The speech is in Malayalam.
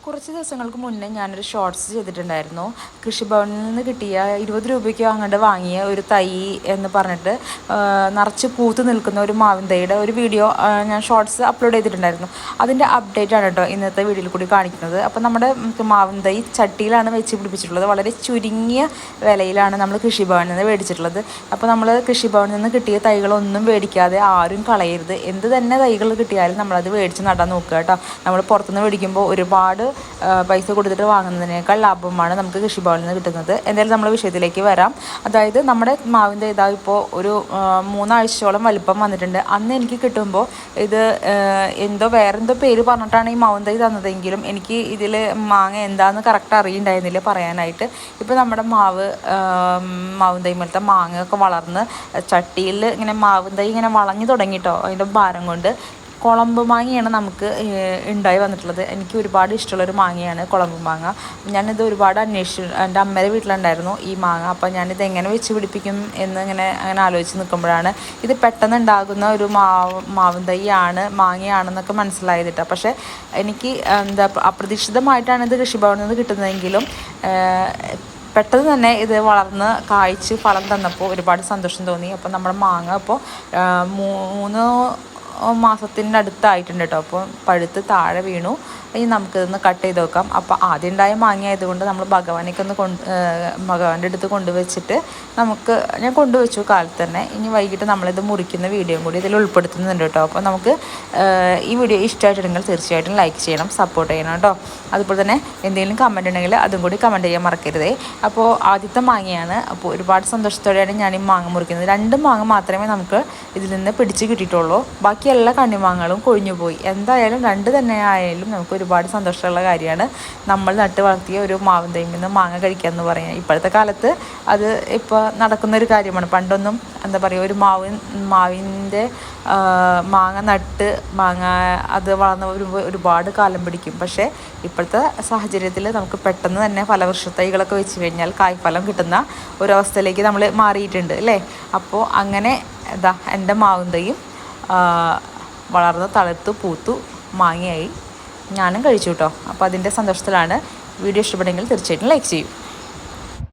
കുറച്ച് ദിവസങ്ങൾക്ക് മുന്നേ ഞാനൊരു ഷോർട്സ് ചെയ്തിട്ടുണ്ടായിരുന്നു. കൃഷിഭവനിൽ നിന്ന് കിട്ടിയ 20 രൂപയ്ക്ക് അങ്ങോട്ട് വാങ്ങിയ ഒരു തൈ എന്ന് പറഞ്ഞിട്ട് നിറച്ച് പൂത്ത് നിൽക്കുന്ന ഒരു മാവിൻ തൈയുടെ ഒരു വീഡിയോ ഞാൻ ഷോർട്സ് അപ്ലോഡ് ചെയ്തിട്ടുണ്ടായിരുന്നു. അതിൻ്റെ അപ്ഡേറ്റ് ആണ് കേട്ടോ ഇന്നത്തെ വീഡിയോയിൽ കൂടി കാണിക്കുന്നത്. അപ്പോൾ നമ്മുടെ മാവിൻ തൈ ചട്ടിയിലാണ് വെച്ച് പിടിപ്പിച്ചിട്ടുള്ളത്. വളരെ ചുരുങ്ങിയ വിലയിലാണ് നമ്മൾ കൃഷിഭവനിൽ നിന്ന് മേടിച്ചിട്ടുള്ളത്. അപ്പോൾ നമ്മൾ കൃഷിഭവനിൽ നിന്ന് കിട്ടിയ തൈകളൊന്നും മേടിക്കാതെ ആരും കളയരുത്. എന്ത് തന്നെ തൈകൾ കിട്ടിയാലും നമ്മളത് മേടിച്ച് നടാൻ നോക്കുക കേട്ടോ. നമ്മൾ പുറത്തുനിന്ന് മേടിക്കുമ്പോൾ ഒരുപാട് പൈസ കൊടുത്തിട്ട് വാങ്ങുന്നതിനേക്കാൾ ലാഭമാണ് നമുക്ക് കൃഷിഭവനിൽ നിന്ന് കിട്ടുന്നത്. എന്തായാലും നമ്മൾ വിഷയത്തിലേക്ക് വരാം. അതായത് നമ്മുടെ മാവിൻ്റെ ഇതാ ഇപ്പോൾ ഒരു 3 ആഴ്ചയോളം വലിപ്പം വന്നിട്ടുണ്ട്. അന്ന് എനിക്ക് കിട്ടുമ്പോൾ ഇത് വേറെന്തോ പേര് പറഞ്ഞിട്ടാണ് ഈ മാവിൻ തൈ തന്നതെങ്കിലും എനിക്ക് ഇതിൽ മാങ്ങ എന്താണെന്ന് കറക്റ്റ് അറിയുണ്ടായിരുന്നില്ല പറയാനായിട്ട്. ഇപ്പോൾ നമ്മുടെ മാവിൻ തൈ മേലത്തെ മാങ്ങയൊക്കെ വളർന്ന് ചട്ടിയിൽ ഇങ്ങനെ മാവിൻ തൈ ഇങ്ങനെ വളഞ്ഞു തുടങ്ങിയിട്ടോ അതിൻ്റെ ഭാരം കൊണ്ട്. കുളമ്പ് മാങ്ങയാണ് നമുക്ക് ഉണ്ടായി വന്നിട്ടുള്ളത്. എനിക്ക് ഒരുപാട് ഇഷ്ടമുള്ളൊരു മാങ്ങയാണ് കുളമ്പ് മാങ്ങ. ഞാനിത് ഒരുപാട് അന്വേഷിച്ചു. എൻ്റെ അമ്മയുടെ വീട്ടിലുണ്ടായിരുന്നു ഈ മാങ്ങ. അപ്പോൾ ഞാനിത് എങ്ങനെ വെച്ച് പിടിപ്പിക്കും എന്ന് അങ്ങനെ ആലോചിച്ച് നിൽക്കുമ്പോഴാണ് ഇത് പെട്ടെന്ന് ഉണ്ടാകുന്ന ഒരു മാവിൻ തൈയാണ് മാങ്ങയാണെന്നൊക്കെ മനസ്സിലായതിട്ട്. പക്ഷേ എനിക്ക് അപ്രതീക്ഷിതമായിട്ടാണ് ഇത് കൃഷിഭവനിൽ നിന്ന് കിട്ടുന്നതെങ്കിലും പെട്ടെന്ന് തന്നെ ഇത് വളർന്ന് കായ്ച്ച് ഫലം തന്നപ്പോൾ ഒരുപാട് സന്തോഷം തോന്നി. അപ്പോൾ നമ്മുടെ മാങ്ങ ഇപ്പോൾ 3 മാസത്തിൻ്റെ അടുത്തായിട്ടുണ്ട് കേട്ടോ. അപ്പോൾ പഴുത്ത് താഴെ വീണു. ഇനി നമുക്കിതൊന്ന് കട്ട് ചെയ്ത് വെക്കാം. അപ്പോൾ ആദ്യം ഉണ്ടായ മാങ്ങ ആയതുകൊണ്ട് നമ്മൾ ഭഗവാന്റെ അടുത്ത് കൊണ്ടുവച്ചിട്ട് ഞാൻ കൊണ്ടുവച്ചു കാലത്ത് തന്നെ. ഇനി വൈകിട്ട് നമ്മളിത് മുറിക്കുന്ന വീഡിയോയും കൂടി ഇതിൽ ഉൾപ്പെടുത്തുന്നുണ്ട് കേട്ടോ. അപ്പോൾ നമുക്ക് ഈ വീഡിയോ ഇഷ്ടമായിട്ടുണ്ടെങ്കിൽ തീർച്ചയായിട്ടും ലൈക്ക് ചെയ്യണം, സപ്പോർട്ട് ചെയ്യണം കേട്ടോ. അതുപോലെ തന്നെ എന്തെങ്കിലും കമൻറ്റ് ഉണ്ടെങ്കിൽ അതും കൂടി കമൻറ്റ് ചെയ്യാൻ മറക്കരുതേ. അപ്പോൾ ആദ്യത്തെ മാങ്ങയാണ്. അപ്പോൾ ഒരുപാട് സന്തോഷത്തോടെയാണ് ഞാൻ ഈ മാങ്ങ മുറിക്കുന്നത്. 2 മാങ്ങ മാത്രമേ നമുക്ക് ഇതിൽ നിന്ന് പിടിച്ച് കിട്ടിയിട്ടുള്ളൂ. ബാക്കി എല്ലാ കണ്ണിമാങ്ങകളും കൊഴിഞ്ഞു പോയി. എന്തായാലും 2 തന്നെ ആയാലും നമുക്ക് ഒരുപാട് സന്തോഷമുള്ള കാര്യമാണ്. നമ്മൾ നട്ട് വളർത്തിയ ഒരു മാവിൻ തൈയിൽ നിന്ന് മാങ്ങ കഴിക്കുക എന്ന് പറയുന്നത് ഇപ്പോഴത്തെ കാലത്ത് അത് ഇപ്പോൾ നടക്കുന്നൊരു കാര്യമാണ്. പണ്ടൊന്നും ഒരു മാവിൻ്റെ മാങ്ങ നട്ട് അത് വളർന്ന് ഒരുപാട് കാലം പിടിക്കും. പക്ഷേ ഇപ്പോഴത്തെ സാഹചര്യത്തിൽ നമുക്ക് പെട്ടെന്ന് തന്നെ ഫലവൃക്ഷ തൈകളൊക്കെ വെച്ച് കഴിഞ്ഞാൽ കായ്ഫലം കിട്ടുന്ന ഒരവസ്ഥയിലേക്ക് നമ്മൾ മാറിയിട്ടുണ്ട് അല്ലേ. അപ്പോൾ അങ്ങനെ എൻ്റെ മാവിൻ തൈയും വളർന്ന് തളിർത്തു പൂത്തു മാങ്ങയായി. ഞാനും കഴിച്ചു കേട്ടോ. അപ്പോൾ അതിൻ്റെ സന്തോഷത്തിലാണ്. വീഡിയോ ഇഷ്ടപ്പെട്ടെങ്കിൽ തീർച്ചയായിട്ടും ലൈക്ക് ചെയ്യൂ.